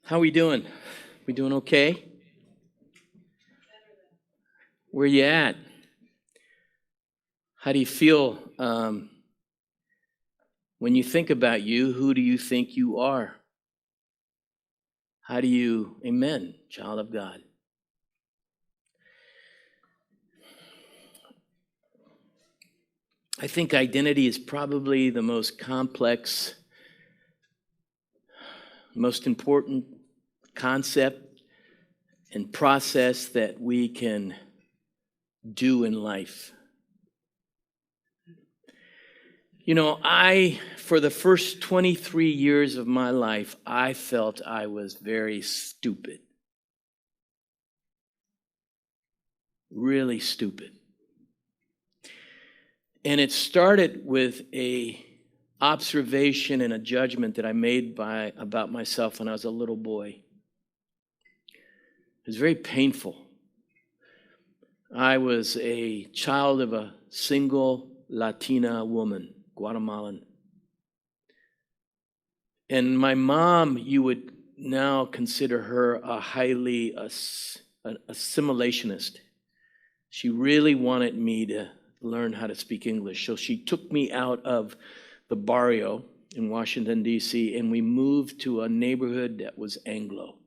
How we doing? We doing okay? Where you at? How do you feel when you think about you? Who do you think you are? How do you, amen, child of God? I think identity is probably the most complex, most important concept and process that we can do in life. You know, for the first 23 years of my life, I felt I was very stupid. Really stupid. And it started with a observation and a judgment that I made about myself when I was a little boy. It was very painful. I was a child of a single Latina woman, Guatemalan. And my mom, you would now consider her a highly assimilationist. She really wanted me to learn how to speak English. So she took me out of the barrio in Washington, D.C., and we moved to a neighborhood that was Anglo,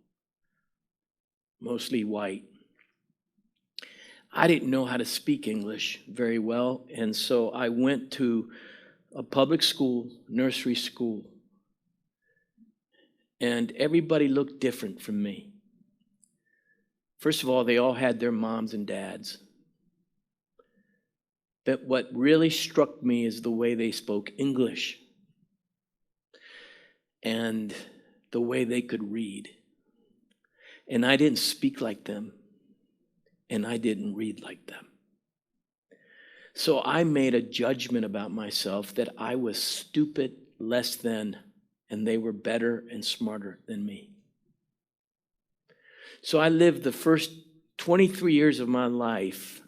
mostly white. I didn't know how to speak English very well, and so I went to a public school, nursery school, and everybody looked different from me. First of all, they all had their moms and dads. But what really struck me is the way they spoke English and the way they could read. And I didn't speak like them, and I didn't read like them. So I made a judgment about myself that I was stupid, less than, and they were better and smarter than me. So I lived the first 23 years of my life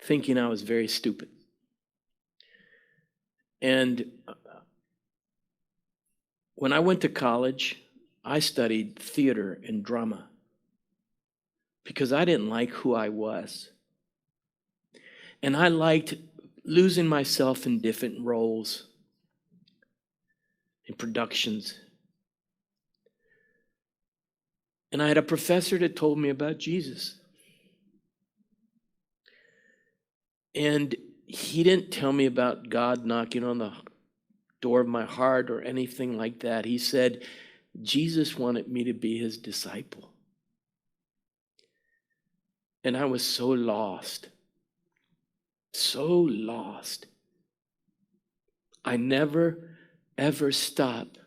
thinking I was very stupid. And when I went to college, I studied theater and drama because I didn't like who I was. And I liked losing myself in different roles, in productions. And I had a professor that told me about Jesus. And he didn't tell me about God knocking on the door of my heart or anything like that. He said, Jesus wanted me to be his disciple. And I was so lost. So lost. I never, ever stopped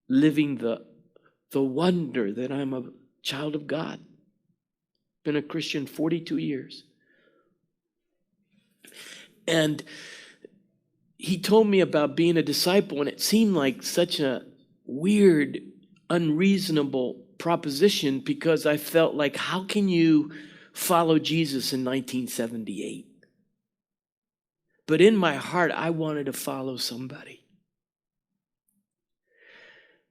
living the wonder that I'm a child of God. Been a Christian 42 years. And he told me about being a disciple, and it seemed like such a weird, unreasonable proposition because I felt like, how can you follow Jesus in 1978? But in my heart, I wanted to follow somebody.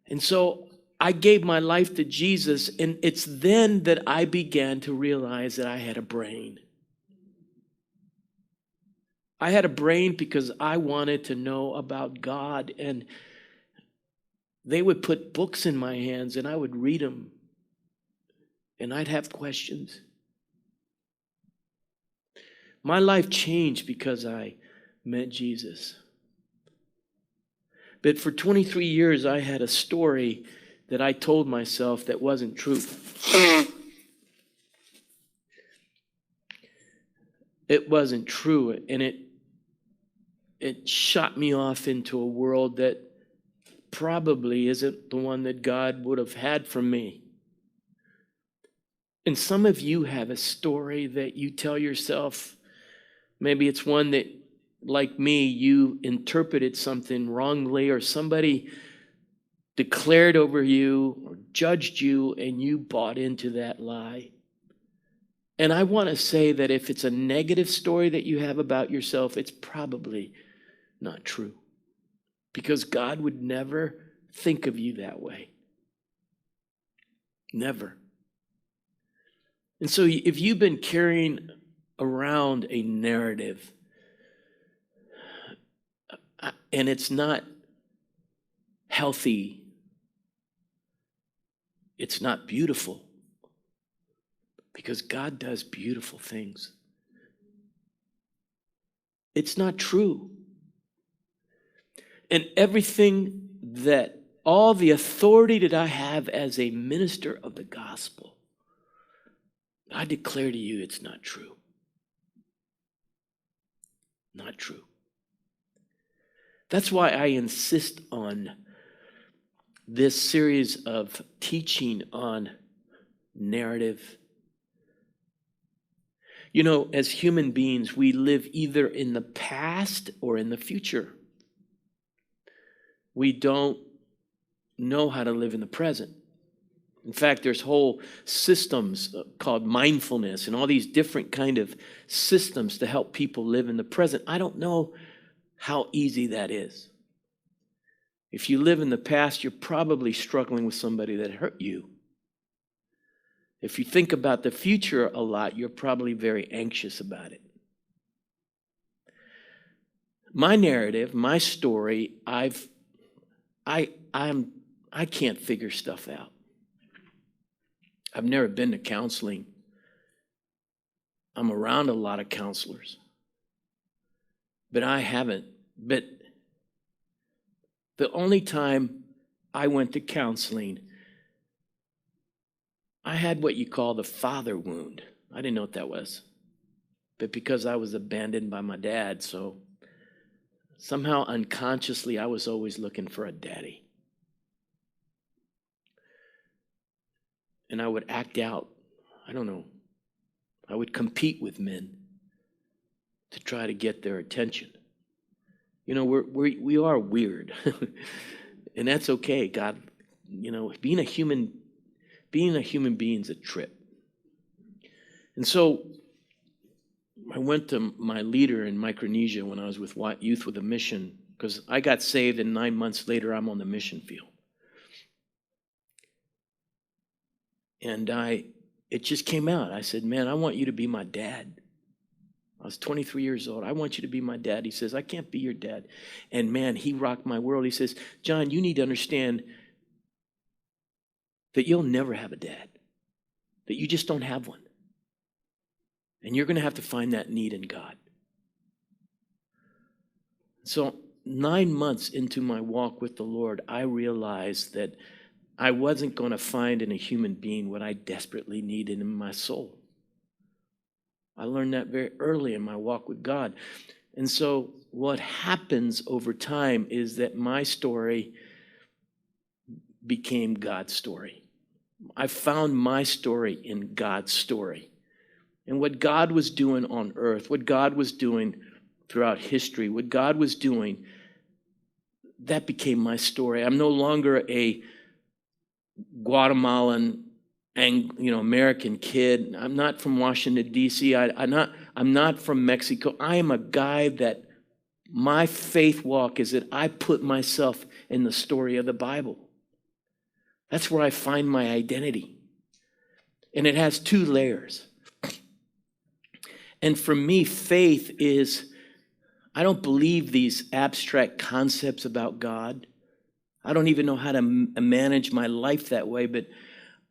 And so I gave my life to Jesus, and it's then that I began to realize that I had a brain. I had a brain because I wanted to know about God, and they would put books in my hands, and I would read them, and I'd have questions. My life changed because I met Jesus. But for 23 years, I had a story that I told myself that wasn't true. It wasn't true, and it shot me off into a world that probably isn't the one that God would have had for me. And some of you have a story that you tell yourself, maybe it's one that, like me, you interpreted something wrongly, or somebody declared over you or judged you, and you bought into that lie. And I want to say that if it's a negative story that you have about yourself, it's probably not true. because God would never think of you that way. Never. And so if you've been carrying around a narrative and it's not healthy, it's not beautiful, because God does beautiful things. It's not true. And everything that, all the authority that I have as a minister of the gospel, I declare to you it's not true. Not true. That's why I insist on this series of teaching on narrative. You know, as human beings, we live either in the past or in the future. We don't know how to live in the present. In fact, there's whole systems called mindfulness and all these different kind of systems to help people live in the present. I don't know how easy that is. If you live in the past, you're probably struggling with somebody that hurt you. If you think about the future a lot, you're probably very anxious about it. My narrative, my story, I can't figure stuff out. I've never been to counseling. I'm around a lot of counselors, but I haven't. But the only time I went to counseling, I had what you call the father wound. I didn't know what that was. But because I was abandoned by my dad, so somehow unconsciously I was always looking for a daddy. And I would act out. I don't know. I would compete with men to try to get their attention. You know, we are weird. And that's okay. God, you know, being a human being is a trip. And so I went to my leader in Micronesia when I was with Youth with a Mission, because I got saved and 9 months later I'm on the mission field. And it just came out. I said, man, I want you to be my dad. I was 23 years old. I want you to be my dad. He says, I can't be your dad. And man, he rocked my world. He says, John, you need to understand that you'll never have a dad, that you just don't have one. And you're going to have to find that need in God. So 9 months into my walk with the Lord, I realized that I wasn't going to find in a human being what I desperately needed in my soul. I learned that very early in my walk with God. And so what happens over time is that my story became God's story. I found my story in God's story. And what God was doing on earth, what God was doing throughout history, what God was doing, that became my story. I'm no longer a Guatemalan, American kid. I'm not from Washington, D.C. I'm not from Mexico. I am a guy that my faith walk is that I put myself in the story of the Bible. That's where I find my identity. And it has two layers. And for me, faith is, I don't believe these abstract concepts about God. I don't even know how to manage my life that way, but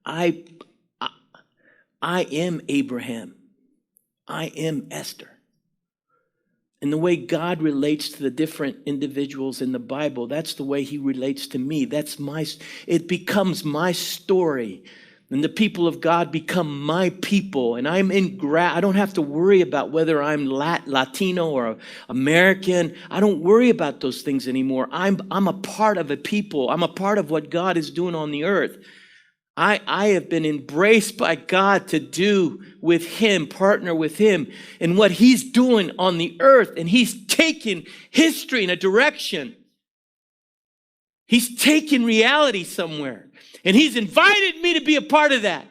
I am Abraham. I am Esther. And the way God relates to the different individuals in the Bible, that's the way he relates to me. It becomes my story. And the people of God become my people. And I don't have to worry about whether I'm Latino or American. I don't worry about those things anymore. I'm a part of a people. I'm a part of what God is doing on the earth. I have been embraced by God to do with him, partner with him in what he's doing on the earth. And he's taken history in a direction. He's taken reality somewhere. And he's invited me to be a part of that.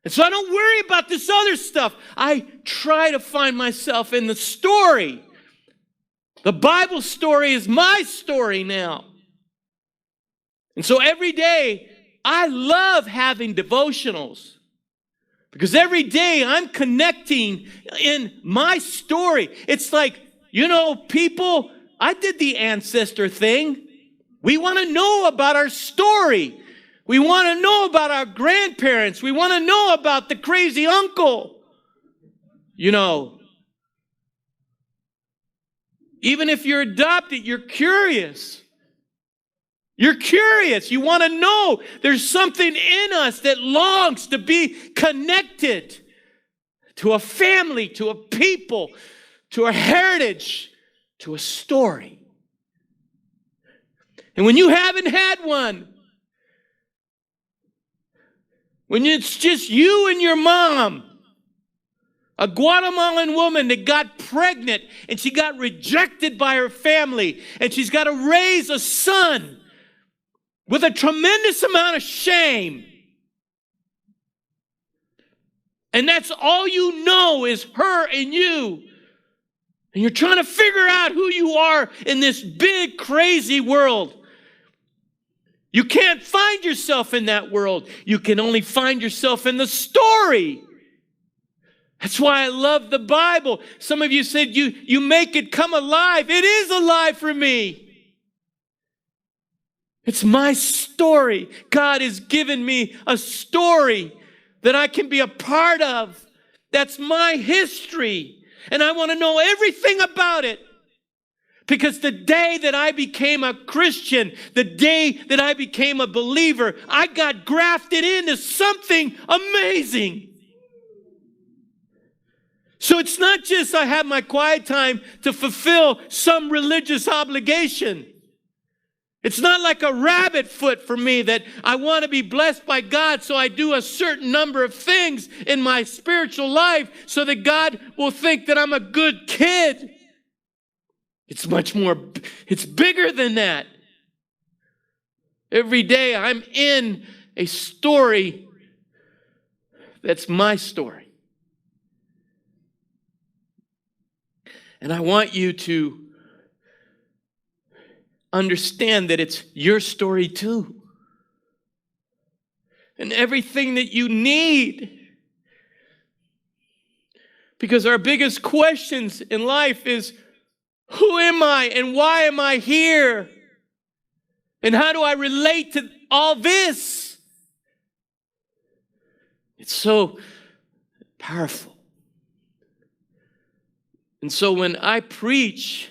And so I don't worry about this other stuff. I try to find myself in the story The Bible story is my story now. And so every day, I love having devotionals. Because every day I'm connecting in my story. It's like, people, I did the ancestor thing. We want to know about our story. We want to know about our grandparents. We want to know about the crazy uncle. Even if you're adopted, you're curious. You're curious. You want to know. There's something in us that longs to be connected to a family, to a people, to a heritage, to a story. And when you haven't had one, when it's just you and your mom, a Guatemalan woman that got pregnant and she got rejected by her family, and she's got to raise a son with a tremendous amount of shame. And that's all you know is her and you. And you're trying to figure out who you are in this big, crazy world. You can't find yourself in that world. You can only find yourself in the story. That's why I love the Bible. Some of you said you make it come alive. It is alive for me. It's my story. God has given me a story that I can be a part of. That's my history. And I want to know everything about it. Because the day that I became a Christian, the day that I became a believer, I got grafted into something amazing. So it's not just I have my quiet time to fulfill some religious obligation. It's not like a rabbit foot for me that I want to be blessed by God, so I do a certain number of things in my spiritual life so that God will think that I'm a good kid. It's much more, it's bigger than that. Every day I'm in a story that's my story. And I want you to understand that it's your story too. And everything that you need. Because our biggest questions in life is, who am I and why am I here? And how do I relate to all this? It's so powerful. And so when I preach,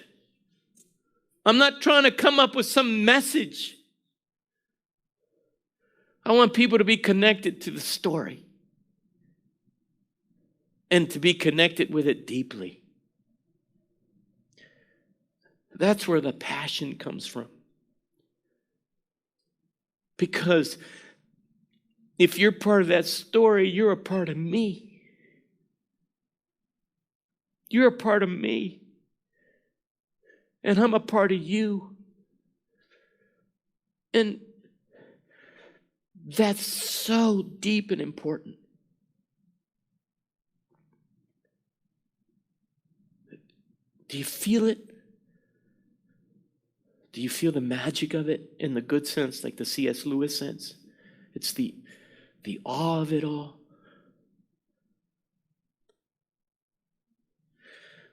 I'm not trying to come up with some message. I want people to be connected to the story and to be connected with it deeply. That's where the passion comes from. Because if you're part of that story, you're a part of me. You're a part of me. And I'm a part of you. And that's so deep and important. Do you feel it? Do you feel the magic of it in the good sense, like the C.S. Lewis sense? It's the awe of it all.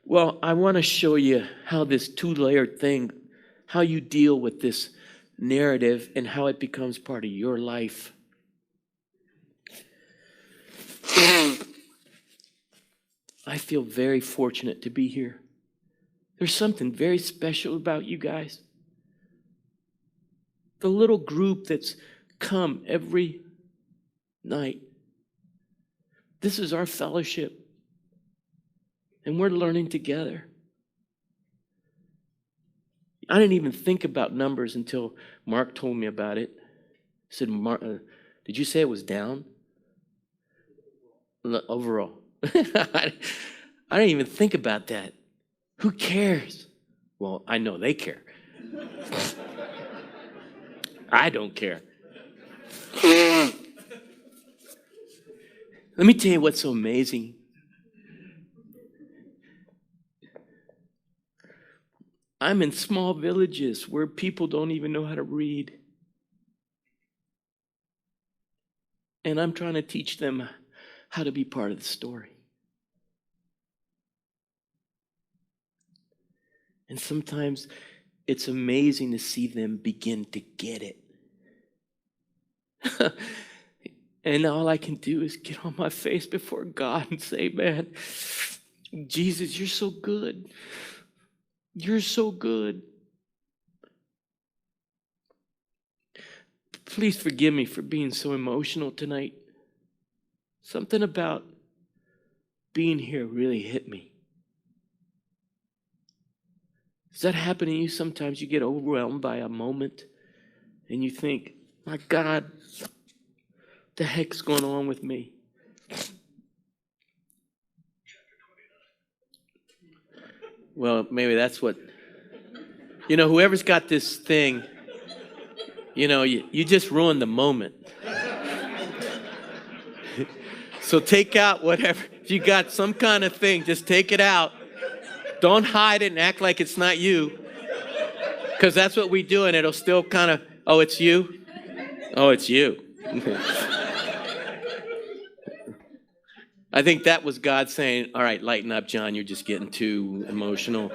Well, I want to show you how this two-layered thing, how you deal with this narrative and how it becomes part of your life. I feel very fortunate to be here. There's something very special about you guys. The little group that's come every night. This is our fellowship. And we're learning together. I didn't even think about numbers until Mark told me about it. He said, did you say it was down? Overall. I didn't even think about that. Who cares? Well, I know they care. I don't care. Let me tell you what's so amazing. I'm in small villages where people don't even know how to read. And I'm trying to teach them how to be part of the story. And sometimes it's amazing to see them begin to get it. And all I can do is get on my face before God and say, man, Jesus, you're so good. You're so good. Please forgive me for being so emotional tonight. Something about being here really hit me. Does that happen to you? Sometimes you get overwhelmed by a moment and you think, my God, what the heck's going on with me? Well, maybe that's what, whoever's got this thing, you just ruined the moment. So take out whatever, if you got some kind of thing, just take it out. Don't hide it and act like it's not you. Because that's what we do, and it'll still kind of, oh, it's you? Oh, it's you. I think that was God saying, all right, lighten up, John. You're just getting too emotional.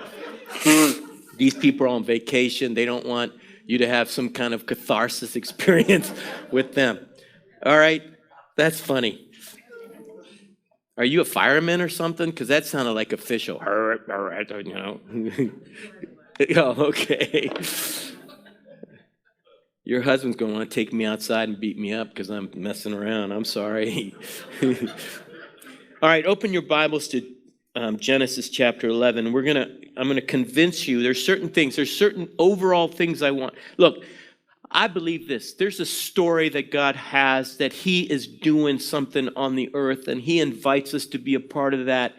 These people are on vacation. They don't want you to have some kind of catharsis experience with them. All right? That's funny. Are you a fireman or something? Because that sounded like official. Oh, okay. Your husband's going to want to take me outside and beat me up because I'm messing around. I'm sorry. All right, open your Bibles to Genesis chapter 11. I'm going to convince you there's certain overall things I want. Look, I believe this. There's a story that God has that he is doing something on the earth, and he invites us to be a part of that.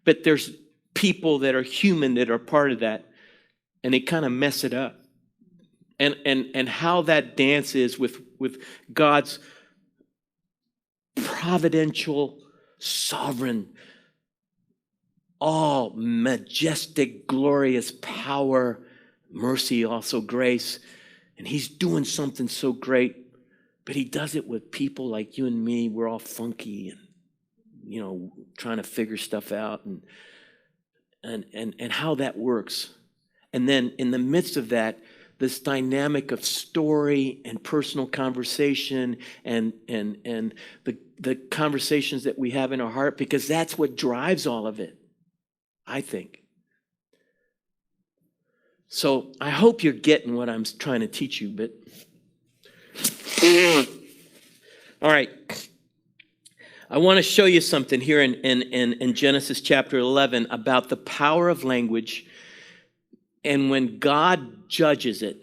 But there's people that are human that are part of that, and they kind of mess it up. And how that dance is with God's providential, sovereign, all majestic, glorious power, mercy, also grace. And he's doing something so great, but he does it with people like you and me. We're all funky and, trying to figure stuff out and how that works. And then in the midst of that, this dynamic of story and personal conversation and the conversations that we have in our heart, because that's what drives all of it, I think. So I hope you're getting what I'm trying to teach you, but all right. I want to show you something here in Genesis chapter 11 about the power of language and when God judges it.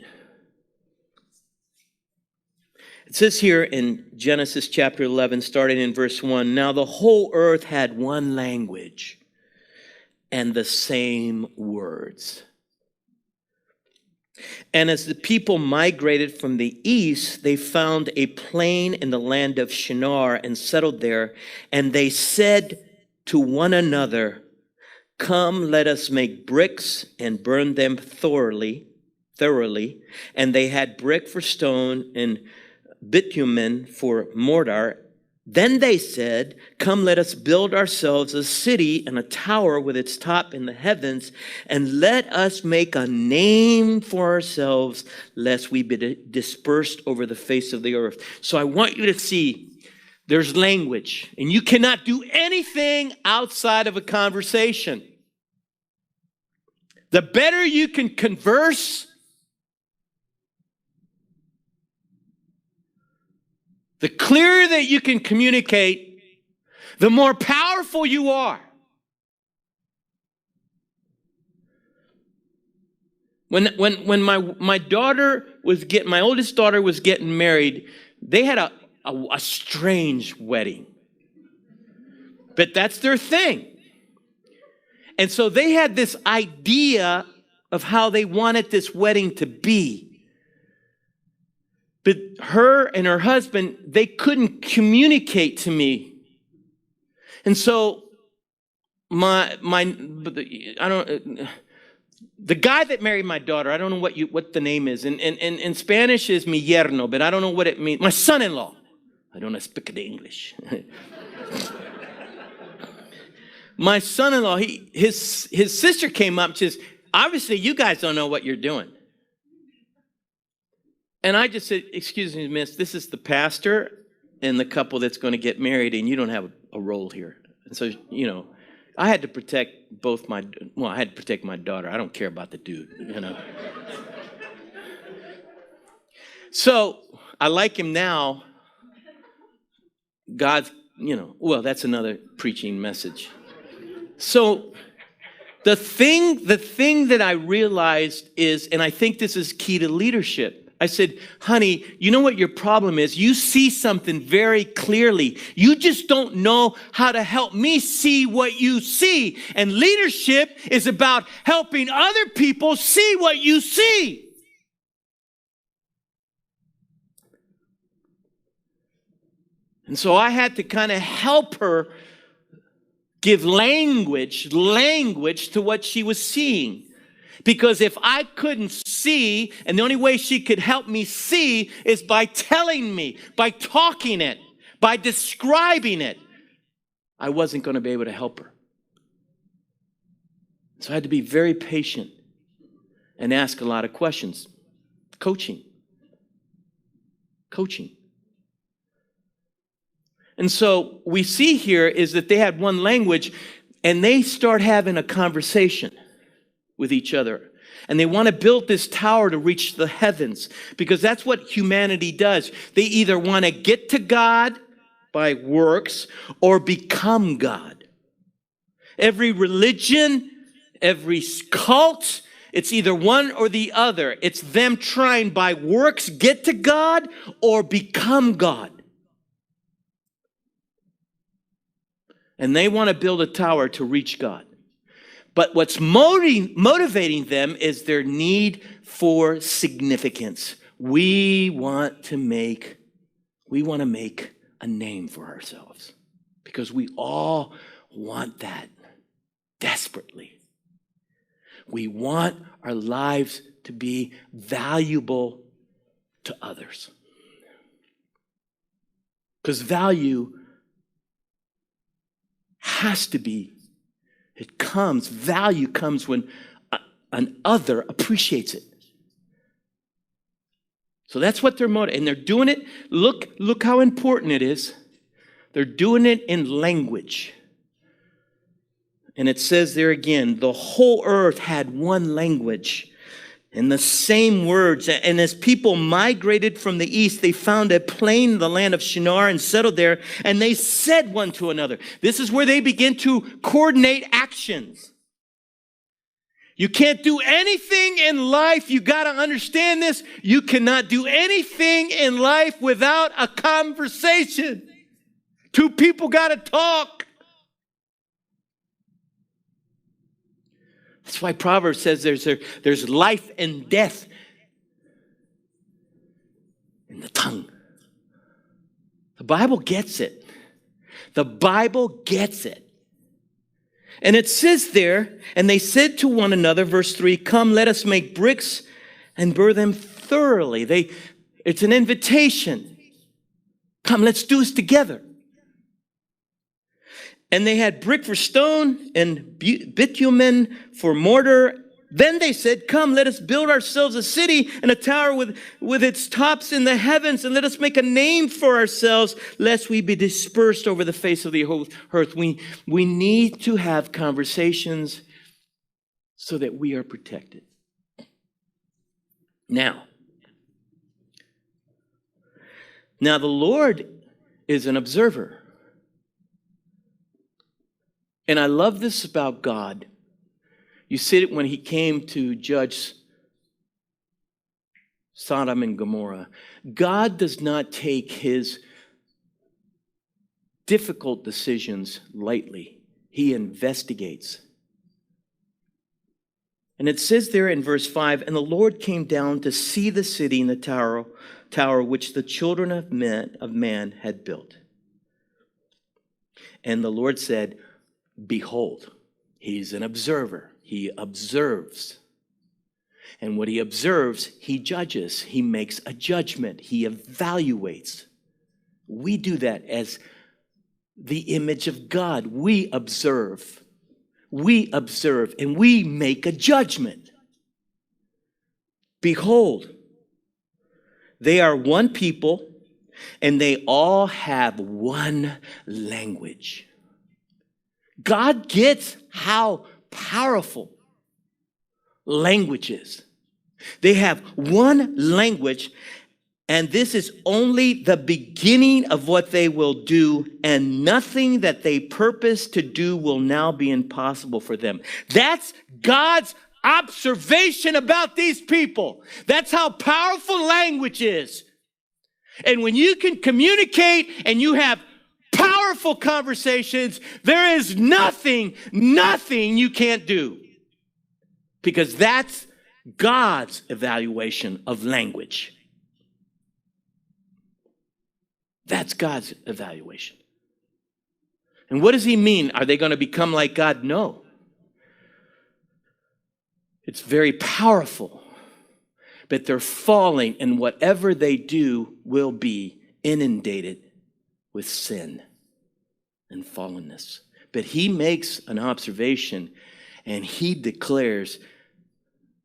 It says here in Genesis chapter 11, starting in verse 1, now the whole earth had one language and the same words. And as the people migrated from the east, they found a plain in the land of Shinar and settled there. And they said to one another, come, let us make bricks and burn them thoroughly. And they had brick for stone and bitumen for mortar. Then they said, come, let us build ourselves a city and a tower with its top in the heavens, and let us make a name for ourselves, lest we be dispersed over the face of the earth. So I want you to see there's language, and you cannot do anything outside of a conversation. The better you can converse, the clearer that you can communicate, the more powerful you are. When my daughter was my oldest daughter was getting married, they had a strange wedding. But that's their thing. And so they had this idea of how they wanted this wedding to be. But her and her husband, they couldn't communicate to me. And so The guy that married my daughter, I don't know what the name is. In Spanish is mi yerno, but I don't know what it means. My son-in-law. I don't speak the English. My son-in-law, his sister came up and says, obviously you guys don't know what you're doing. And I just said, excuse me, miss, this is the pastor and the couple that's going to get married, and you don't have a role here. And so, I had to protect I had to protect my daughter. I don't care about the dude, So I like him now. God's, that's another preaching message. So the thing that I realized is, and I think this is key to leadership, I said, honey, you know what your problem is? You see something very clearly. You just don't know how to help me see what you see. And leadership is about helping other people see what you see. And so I had to kind of help her give language to what she was seeing. Because if I couldn't see, and the only way she could help me see is by telling me, by talking it, by describing it, I wasn't going to be able to help her. So I had to be very patient and ask a lot of questions. Coaching. And so we see here is that they had one language, and they start having a conversation with each other. And they want to build this tower to reach the heavens, because that's what humanity does. They either want to get to God by works or become God. Every religion, every cult, it's either one or the other. It's them trying by works get to God or become God. And they want to build a tower to reach God. But what's motivating them is their need for significance. We want to make a name for ourselves, because we all want that desperately. We want our lives to be valuable to others. Because value has to be, value comes when an other appreciates it. So that's what they're motivating. And they're doing it, look how important it is. They're doing it in language. And it says there again, the whole earth had one language and the same words. And as people migrated from the east, they found a plain in the land of Shinar and settled there. And they said one to another. This is where they begin to coordinate actions. You can't do anything in life. You got to understand this. You cannot do anything in life without a conversation. Two people got to talk. That's why Proverbs says there's life and death in the tongue. The Bible gets it. The Bible gets it. And it says there, and they said to one another, verse 3, come, let us make bricks and burn them thoroughly. It's an invitation. Come, let's do this together. And they had brick for stone and bitumen for mortar. Then they said, come, let us build ourselves a city and a tower with its tops in the heavens, and let us make a name for ourselves, lest we be dispersed over the face of the earth. We need to have conversations so that we are protected. Now the Lord is an observer. And I love this about God. You see it when he came to judge Sodom and Gomorrah. God does not take his difficult decisions lightly. He investigates. And it says there in verse 5, and the Lord came down to see the city and the tower which the children of man had built. And the Lord said, behold, he's an observer. He observes. And what he observes, he judges. He makes a judgment. He evaluates. We do that as the image of God. We observe, and we make a judgment. Behold, they are one people, and they all have one language. God gets how powerful language is. They have one language, and this is only the beginning of what they will do, and nothing that they purpose to do will now be impossible for them. That's God's observation about these people. That's how powerful language is. And when you can communicate and you have powerful conversations, there is nothing you can't do. Because that's God's evaluation of language. That's God's evaluation. And what does he mean? Are they going to become like God? No. It's very powerful. But they're falling, and whatever they do will be inundated with sin and fallenness. But he makes an observation, and he declares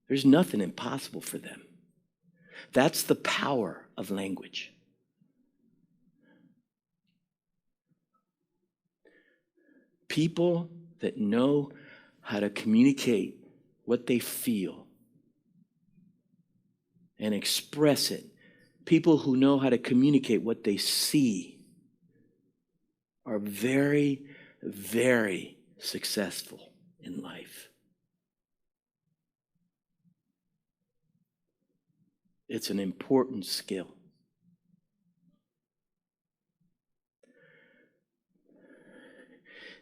there's nothing impossible for them. That's the power of language. People that know how to communicate what they feel and express it. People who know how to communicate what they see are very, very successful in life. It's an important skill.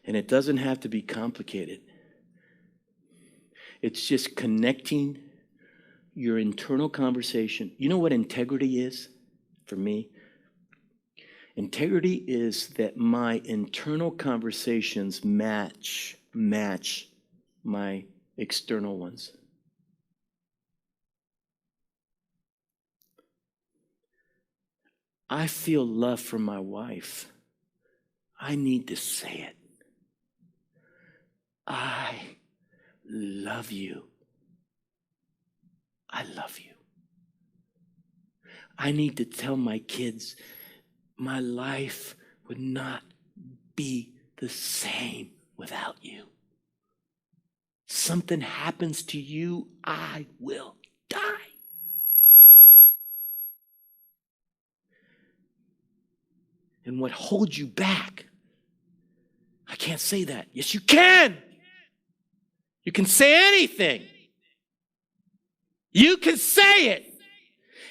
And it doesn't have to be complicated. It's just connecting your internal conversation. You know what integrity is for me? Integrity is that my internal conversations match my external ones. I feel love from my wife. I need to say it. I love you. I love you. I need to tell my kids my life would not be the same without you. Something happens to you, I will die. And what holds you back? I can't say that. Yes, you can. You can say anything. You can say it.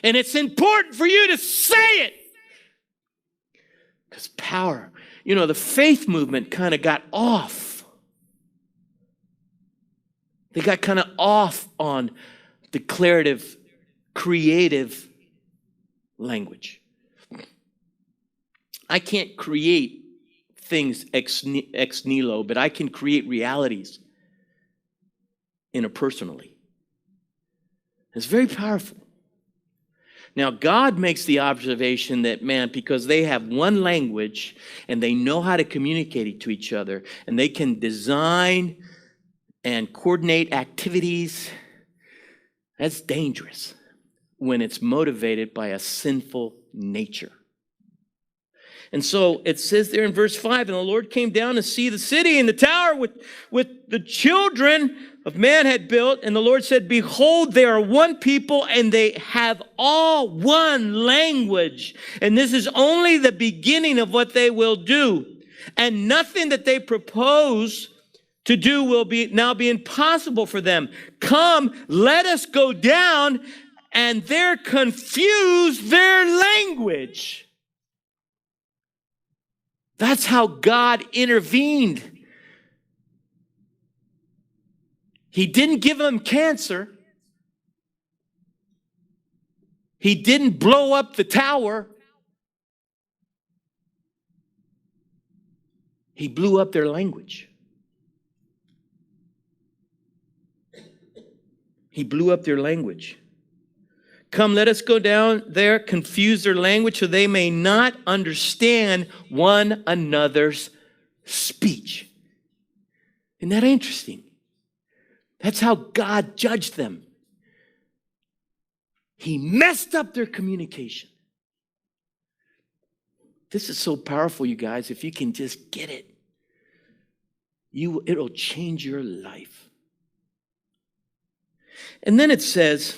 And it's important for you to say it. Because power, the faith movement kind of got off. They got kind of off on declarative, creative language. I can't create things ex nihilo, but I can create realities interpersonally. It's very powerful. Now, God makes the observation that, because they have one language and they know how to communicate to each other, and they can design and coordinate activities, that's dangerous when it's motivated by a sinful nature. And so it says there in verse 5, and the Lord came down to see the city and the tower with the children of man had built. And the Lord said, behold, they are one people and they have all one language. And this is only the beginning of what they will do. And nothing that they propose to do will now be impossible for them. Come, let us go down, and they're confused their language. That's how God intervened. He didn't give them cancer. He didn't blow up the tower. He blew up their language. He blew up their language. Come, let us go down there, confuse their language so they may not understand one another's speech. Isn't that interesting? That's how God judged them. He messed up their communication. This is so powerful, you guys. If you can just get it, it'll change your life. And then it says,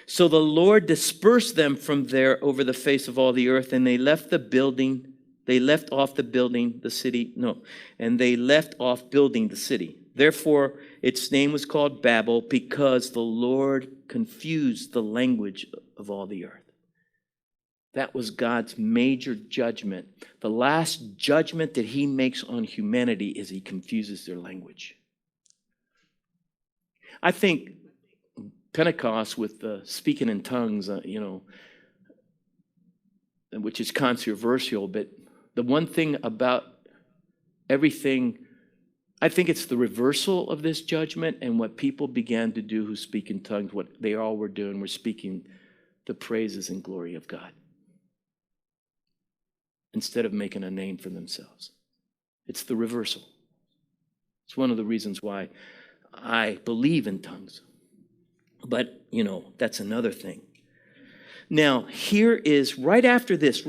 so the Lord dispersed them from there over the face of all the earth, and they left the building. They left off the building, the city. No, and they left off building the city. Therefore, its name was called Babel, because the Lord confused the language of all the earth. That was God's major judgment. The last judgment that he makes on humanity is he confuses their language. I think Pentecost with the speaking in tongues, which is controversial, but the one thing about everything, I think it's the reversal of this judgment, and what people began to do who speak in tongues, what they all were doing, were speaking the praises and glory of God instead of making a name for themselves. It's the reversal. It's one of the reasons why I believe in tongues. But, that's another thing. Now, here is, right after this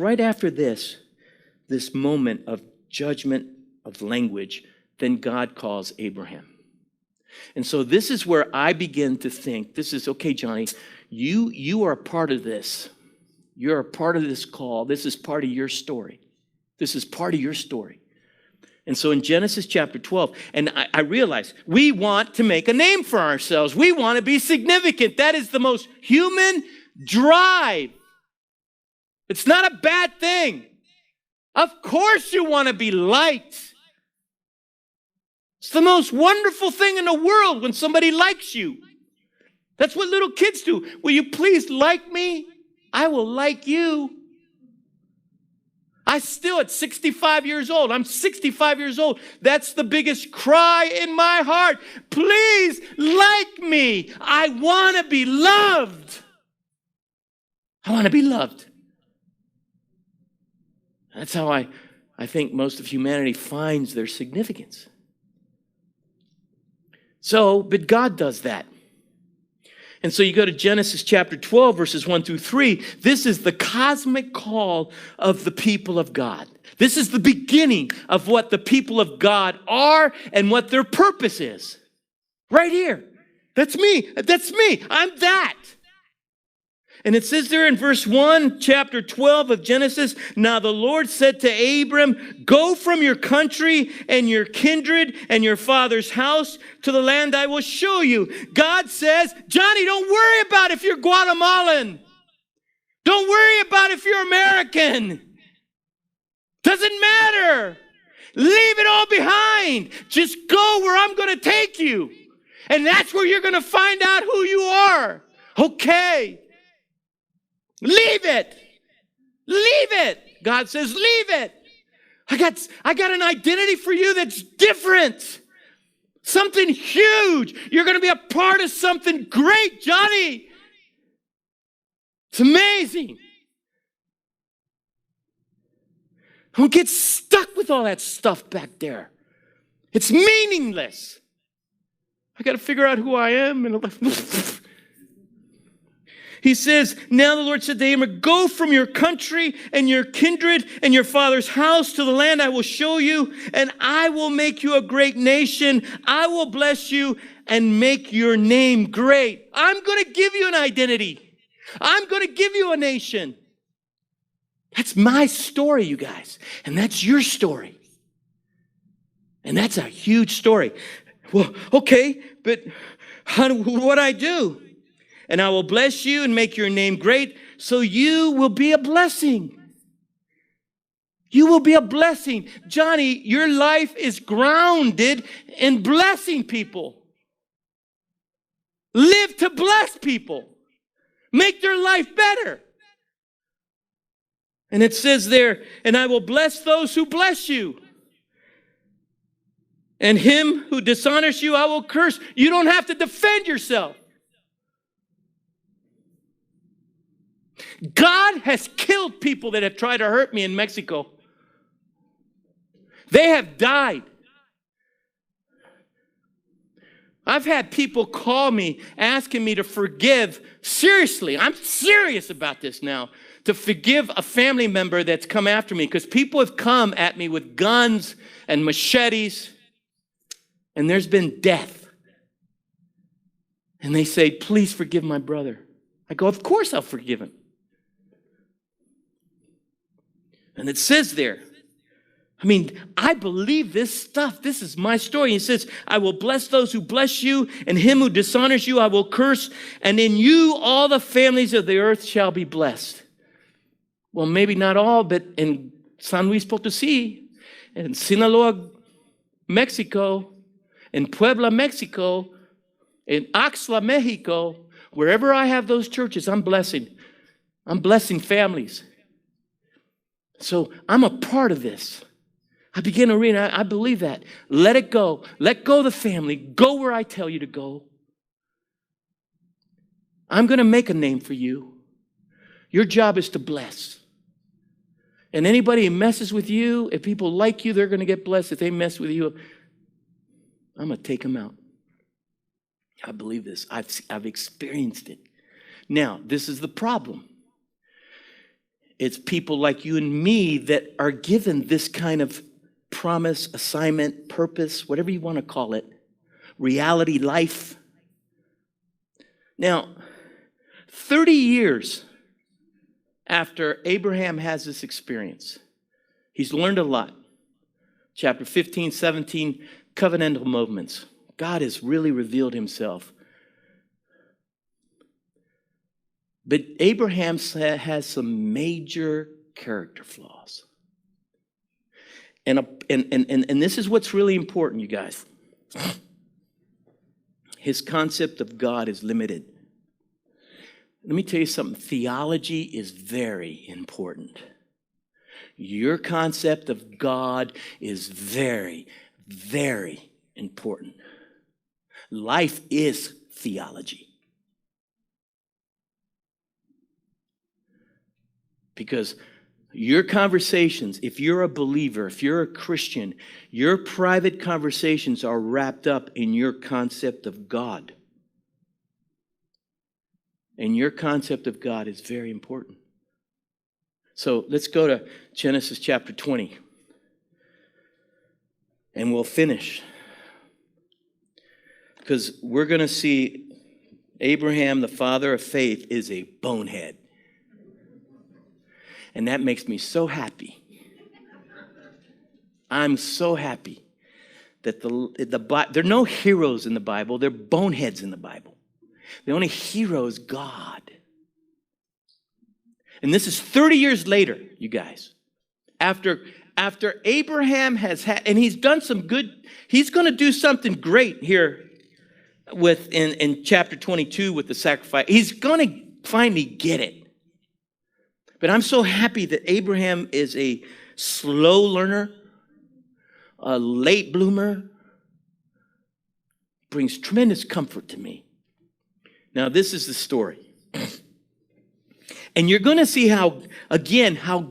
moment of judgment of language, then God calls Abraham. And so this is where I begin to think, this is, okay, Johnny, you are a part of this. You're a part of this call. This is part of your story. This is part of your story. And so in Genesis chapter 12, and I realize we want to make a name for ourselves. We want to be significant. That is the most human drive. It's not a bad thing. Of course you want to be liked. It's the most wonderful thing in the world when somebody likes you. That's what little kids do. Will you please like me? I will like you. I still, at 65 years old, I'm 65 years old. That's the biggest cry in my heart. Please like me. I want to be loved. I want to be loved. That's how I think most of humanity finds their significance. So, but God does that. And so you go to Genesis chapter 12, verses 1 through 3. This is the cosmic call of the people of God. This is the beginning of what the people of God are and what their purpose is. Right here. That's me. That's me. I'm that. And it says there in verse 1, chapter 12 of Genesis, now the Lord said to Abram, go from your country and your kindred and your father's house to the land I will show you. God says, Johnny, don't worry about if you're Guatemalan. Don't worry about if you're American. Doesn't matter. Leave it all behind. Just go where I'm going to take you. And that's where you're going to find out who you are. Okay. Leave it. Leave it. God says, leave it. I got an identity for you that's different. Something huge. You're going to be a part of something great, Johnny. It's amazing. Don't get stuck with all that stuff back there. It's meaningless. I got to figure out who I am. He says, now the Lord said to Abram, go from your country and your kindred and your father's house to the land I will show you, and I will make you a great nation. I will bless you and make your name great. I'm going to give you an identity. I'm going to give you a nation. That's my story, you guys. And that's your story. And that's a huge story. Well, okay, but what do I do? And I will bless you and make your name great, so you will be a blessing. You will be a blessing. Johnny, your life is grounded in blessing people. Live to bless people. Make their life better. And it says there, and I will bless those who bless you. And him who dishonors you, I will curse. You don't have to defend yourself. God has killed people that have tried to hurt me in Mexico. They have died. I've had people call me asking me to forgive. Seriously, I'm serious about this now. To forgive a family member that's come after me, because people have come at me with guns and machetes, and there's been death. And they say, please forgive my brother. I go, of course I'll forgive him. And it says there, I mean, I believe this stuff. This is my story. He says, I will bless those who bless you, and him who dishonors you I will curse, and in you all the families of the earth shall be blessed. Well, maybe not all, but in San Luis Potosí, in Sinaloa, Mexico, in Puebla, Mexico, in Axla, Mexico, wherever I have those churches, I'm blessing. I'm blessing families. So I'm a part of this. I begin to read, I believe that. Let it go. Let go of the family. Go where I tell you to go. I'm going to make a name for you. Your job is to bless. And anybody who messes with you, if people like you, they're going to get blessed. If they mess with you, I'm going to take them out. I believe this. I've experienced it. Now, this is the problem. It's people like you and me that are given this kind of promise, assignment, purpose, whatever you want to call it, reality, life. Now, 30 years after Abraham has this experience, he's learned a lot. Chapter 15, 17, covenantal movements. God has really revealed himself. But Abraham has some major character flaws. And this is what's really important, you guys. His concept of God is limited. Let me tell you something. Theology is very important. Your concept of God is very, very important. Life is theology. Because your conversations, if you're a believer, if you're a Christian, your private conversations are wrapped up in your concept of God. And your concept of God is very important. So let's go to Genesis chapter 20. And we'll finish. Because we're going to see Abraham, the father of faith, is a bonehead. And that makes me so happy. I'm so happy that there are no heroes in the Bible. There are boneheads in the Bible. The only hero is God. And this is 30 years later, you guys. After Abraham has had, and he's done some good, he's going to do something great here in chapter 22 with the sacrifice. He's going to finally get it. But I'm so happy that Abraham is a slow learner, a late bloomer, brings tremendous comfort to me. Now, this is the story. And you're going to see how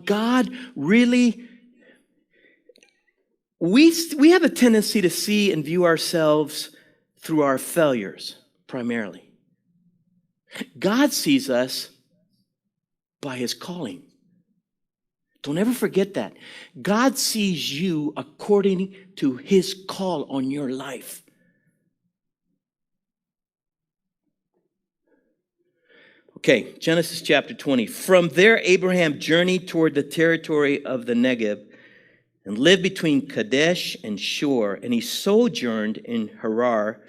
God really, we have a tendency to see and view ourselves through our failures, primarily. God sees us by his calling. Don't ever forget that. God sees you according to his call on your life. Okay, Genesis chapter 20. From there, Abraham journeyed toward the territory of the Negev and lived between Kadesh and Shur, and he sojourned in Harar.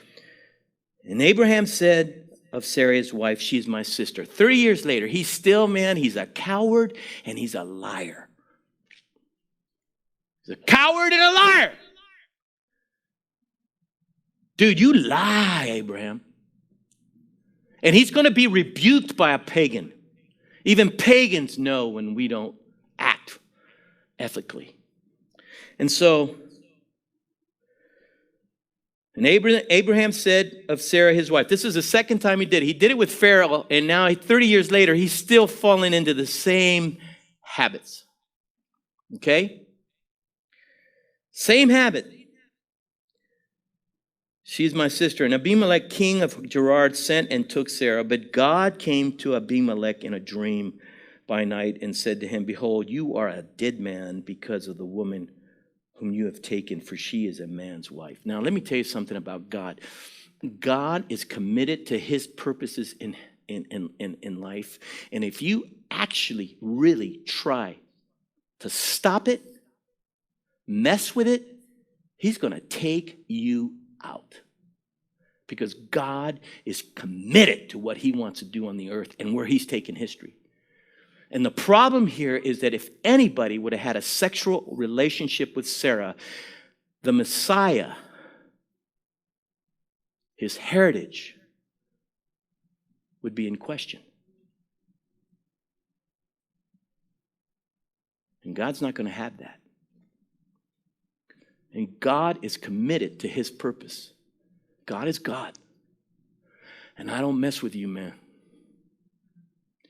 And Abraham said of Sarah's wife, she's my sister. 30 years later, he's a coward and he's a liar. He's a coward and a liar. Dude, you lie, Abraham. And he's going to be rebuked by a pagan. Even pagans know when we don't act ethically. And And Abraham said of Sarah, his wife, this is the second time he did it. He did it with Pharaoh, and now 30 years later, he's still falling into the same habits. Okay? Same habit. She's my sister. And Abimelech, king of Gerar, sent and took Sarah. But God came to Abimelech in a dream by night and said to him, behold, you are a dead man because of the woman whom you have taken, for she is a man's wife. Now, let me tell you something about God. God is committed to his purposes in life. And if you actually really try to stop it, mess with it, he's going to take you out. Because God is committed to what he wants to do on the earth and where he's taken history. And the problem here is that if anybody would have had a sexual relationship with Sarah, the Messiah, his heritage, would be in question. And God's not going to have that. And God is committed to his purpose. God is God. And I don't mess with you, man.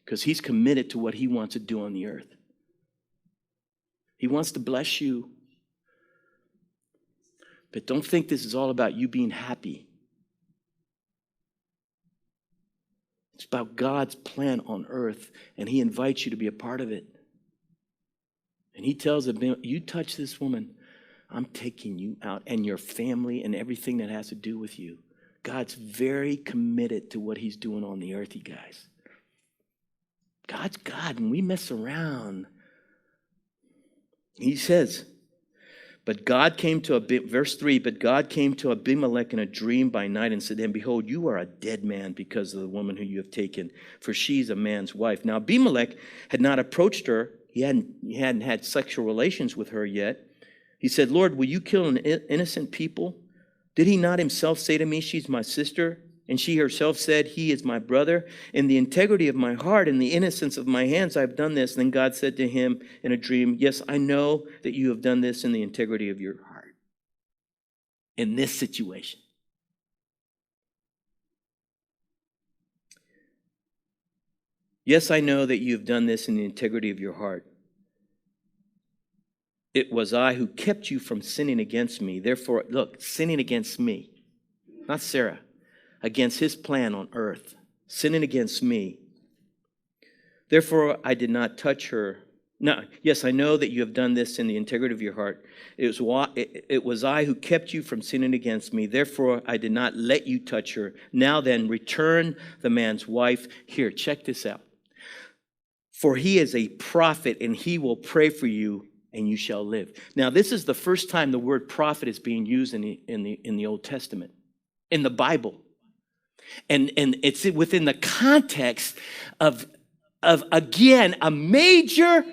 Because he's committed to what he wants to do on the earth. He wants to bless you. But don't think this is all about you being happy. It's about God's plan on earth, and he invites you to be a part of it. And he tells him, you touch this woman, I'm taking you out, and your family and everything that has to do with you. God's very committed to what he's doing on the earth, you guys. God's God, and we mess around. He says, but God came to verse 3, but God came to Abimelech in a dream by night and said to him, behold, you are a dead man because of the woman who you have taken, for she's a man's wife. Now Abimelech had not approached her. He hadn't had sexual relations with her yet. He said, Lord, will you kill an innocent people? Did he not himself say to me, she's my sister? And she herself said, he is my brother. In the integrity of my heart and the innocence of my hands, I have done this. Then God said to him in a dream, yes, I know that you have done this in the integrity of your heart. In this situation. Yes, I know that you have done this in the integrity of your heart. It was I who kept you from sinning against me. Therefore, look, sinning against me, not Sarah, against his plan on earth, sinning against me. Therefore, I did not touch her. No, yes, I know that you have done this in the integrity of your heart. It was I who kept you from sinning against me. Therefore, I did not let you touch her. Now then, return the man's wife. Here, check this out. For he is a prophet, and he will pray for you, and you shall live. Now, this is the first time the word prophet is being used in the Old Testament, in the Bible. And it's within the context of again, a major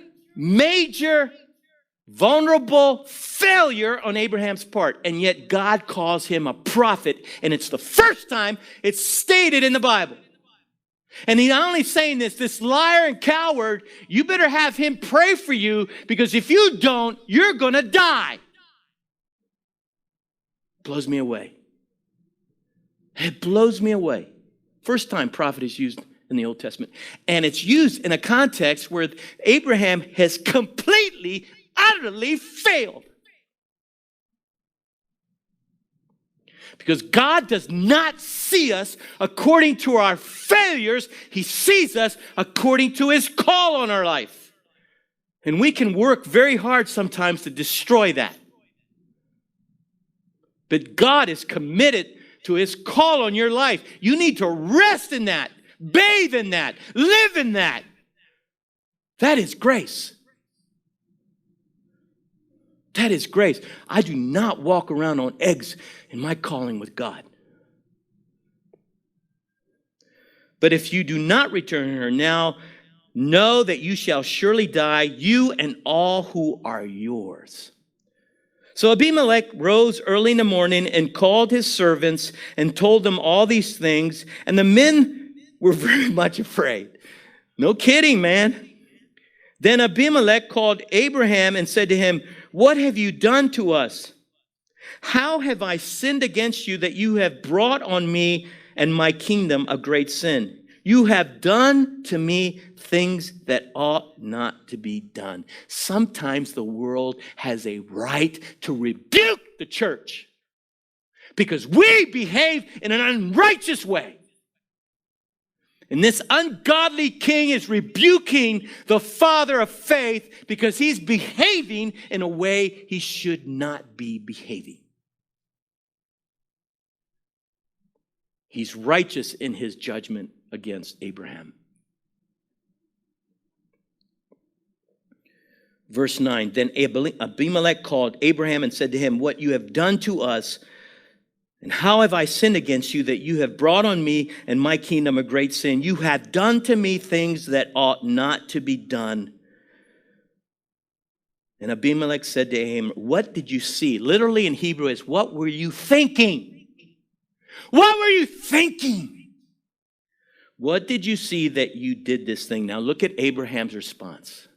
vulnerable failure on Abraham's part. And yet God calls him a prophet, and it's the first time it's stated in the Bible. And he's not only saying this liar and coward, you better have him pray for you, because if you don't, you're going to die. Blows me away. It blows me away. First time prophet is used in the Old Testament. And it's used in a context where Abraham has completely, utterly failed. Because God does not see us according to our failures. He sees us according to his call on our life. And we can work very hard sometimes to destroy that. But God is committed to his call on your life. You need to rest in that, bathe in that, live in that. That is grace. That is grace. I do not walk around on eggs in my calling with God. But if you do not return her now, know that you shall surely die, you and all who are yours. So Abimelech rose early in the morning and called his servants and told them all these things. And the men were very much afraid. No kidding, man. Then Abimelech called Abraham and said to him, what have you done to us? How have I sinned against you that you have brought on me and my kingdom a great sin? You have done to me things that ought not to be done. Sometimes the world has a right to rebuke the church because we behave in an unrighteous way. And this ungodly king is rebuking the father of faith because he's behaving in a way he should not be behaving. He's righteous in his judgment against Abraham. Verse 9, then Abimelech called Abraham and said to him, what you have done to us, and how have I sinned against you that you have brought on me and my kingdom a great sin? You have done to me things that ought not to be done. And Abimelech said to him, what did you see? Literally in Hebrew is, what were you thinking? What were you thinking? What did you see that you did this thing? Now look at Abraham's response.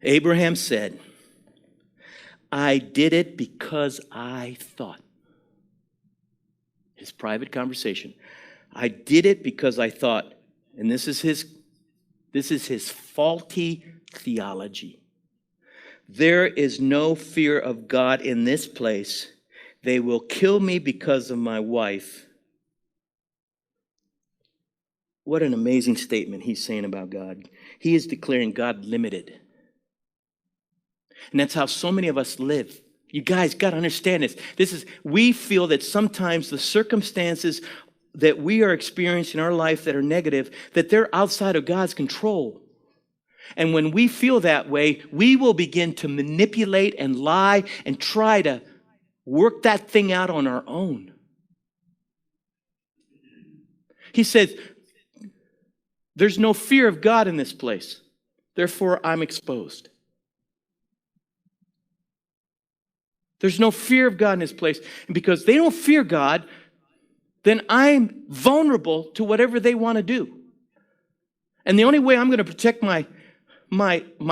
Abraham said, I did it because I thought. His private conversation. I did it because I thought, and this is his faulty theology. There is no fear of God in this place. They will kill me because of my wife. What an amazing statement he's saying about God. He is declaring God limited. And that's how so many of us live. You guys got to understand this. We feel that sometimes the circumstances that we are experiencing in our life that are negative, that they're outside of God's control. And when we feel that way, we will begin to manipulate and lie and try to work that thing out on our own. He says, there's no fear of God in this place. Therefore, I'm exposed. There's no fear of God in this place. And because they don't fear God, then I'm vulnerable to whatever they want to do. And the only way I'm going to protect my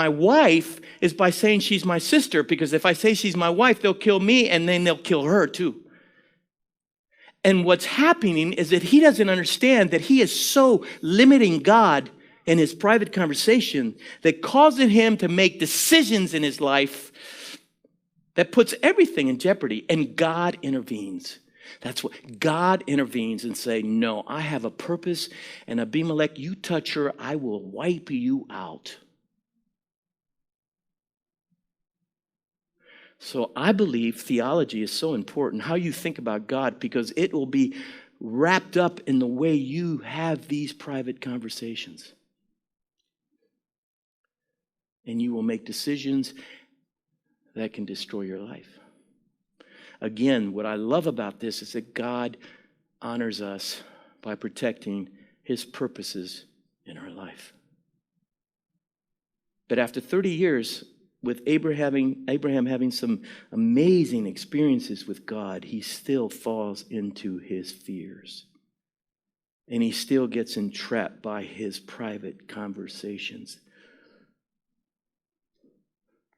wife is by saying she's my sister, because if I say she's my wife, they'll kill me and then they'll kill her too. And what's happening is that he doesn't understand that he is so limiting God in his private conversation that causing him to make decisions in his life that puts everything in jeopardy, and God intervenes. That's what God intervenes and say, no, I have a purpose, and Abimelech, you touch her, I will wipe you out. So I believe theology is so important, how you think about God, because it will be wrapped up in the way you have these private conversations. And you will make decisions that can destroy your life. Again, what I love about this is that God honors us by protecting his purposes in our life. But after 30 years, with Abraham having some amazing experiences with God, he still falls into his fears. And he still gets entrapped by his private conversations.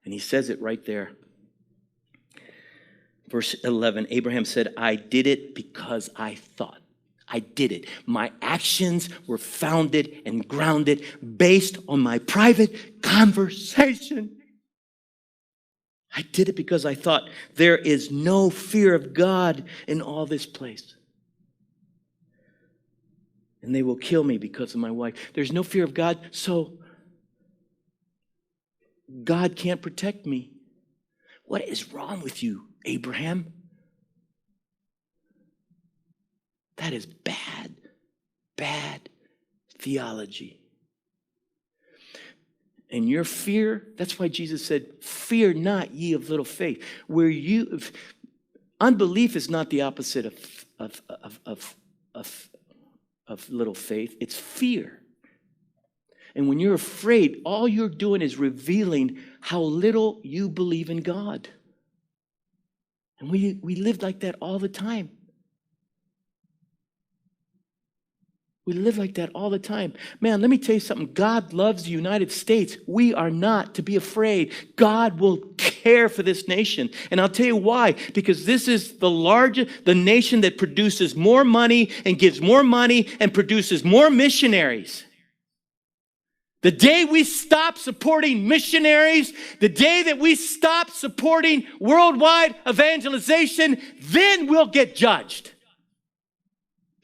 And he says it right there. Verse 11, Abraham said, I did it because I thought. I did it. My actions were founded and grounded based on my private conversation. I did it because I thought there is no fear of God in all this place. And they will kill me because of my wife. There's no fear of God, so God can't protect me. What is wrong with you, Abraham? That is bad theology. And your fear, that's why Jesus said, fear not, ye of little faith. Unbelief is not the opposite of little faith. It's fear. And when you're afraid, all you're doing is revealing how little you believe in God. And we live like that all the time. We live like that all the time. Man, let me tell you something. God loves the United States. We are not to be afraid. God will care for this nation. And I'll tell you why. Because this is the nation that produces more money and gives more money and produces more missionaries. The day we stop supporting missionaries, the day that we stop supporting worldwide evangelization, then we'll get judged.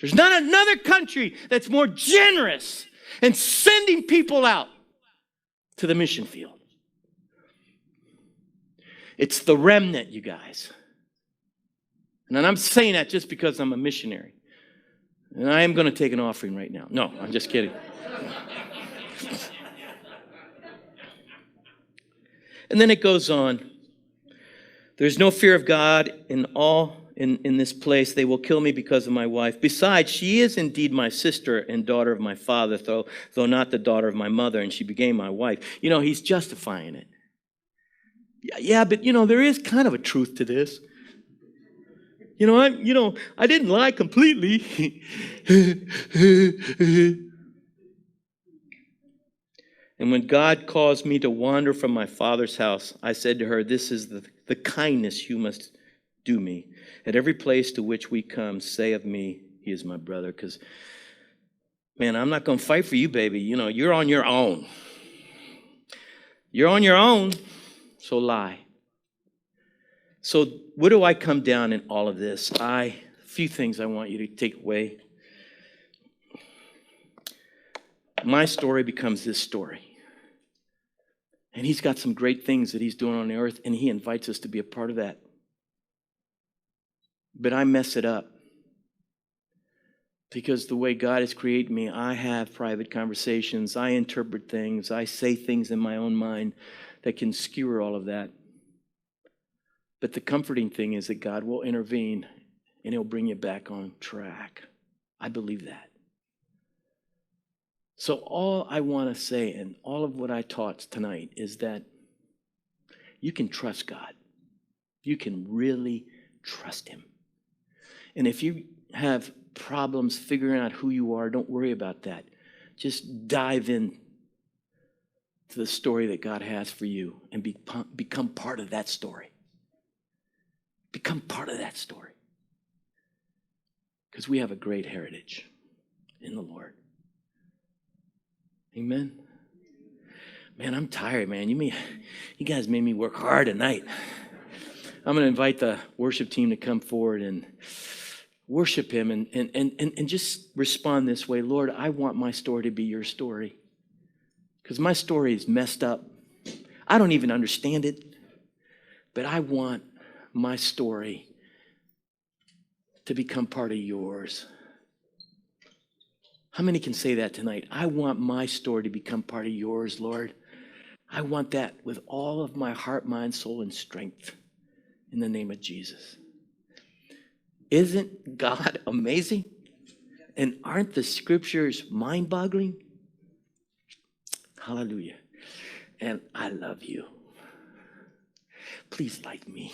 There's not another country that's more generous in sending people out to the mission field. It's the remnant, you guys. And I'm saying that just because I'm a missionary. And I am going to take an offering right now. No, I'm just kidding. And then it goes on. There's no fear of God in this place. They will kill me because of my wife. Besides, she is indeed my sister and daughter of my father, though not the daughter of my mother, and she became my wife. He's justifying it. Yeah, but there is kind of a truth to this. I didn't lie completely. And when God caused me to wander from my father's house, I said to her, this is the kindness you must do me. At every place to which we come, say of me, he is my brother. Because, man, I'm not going to fight for you, baby. You're on your own. You're on your own, so lie. So where do I come down in all of this? A few things I want you to take away. My story becomes this story. And he's got some great things that he's doing on the earth, and he invites us to be a part of that. But I mess it up. Because the way God has created me, I have private conversations. I interpret things. I say things in my own mind that can skewer all of that. But the comforting thing is that God will intervene, and he'll bring you back on track. I believe that. So all I want to say, and all of what I taught tonight, is that you can trust God. You can really trust him. And if you have problems figuring out who you are, don't worry about that. Just dive in to the story that God has for you and become part of that story. Become part of that story. Because we have a great heritage in the Lord. Amen. Man, I'm tired, man. You guys made me work hard tonight. I'm going to invite the worship team to come forward and worship him and just respond this way. Lord, I want my story to be your story. Because my story is messed up. I don't even understand it. But I want my story to become part of yours. How many can say that tonight? I want my story to become part of yours, Lord. I want that with all of my heart, mind, soul, and strength in the name of Jesus. Isn't God amazing? And aren't the scriptures mind-boggling? Hallelujah. And I love you. Please like me.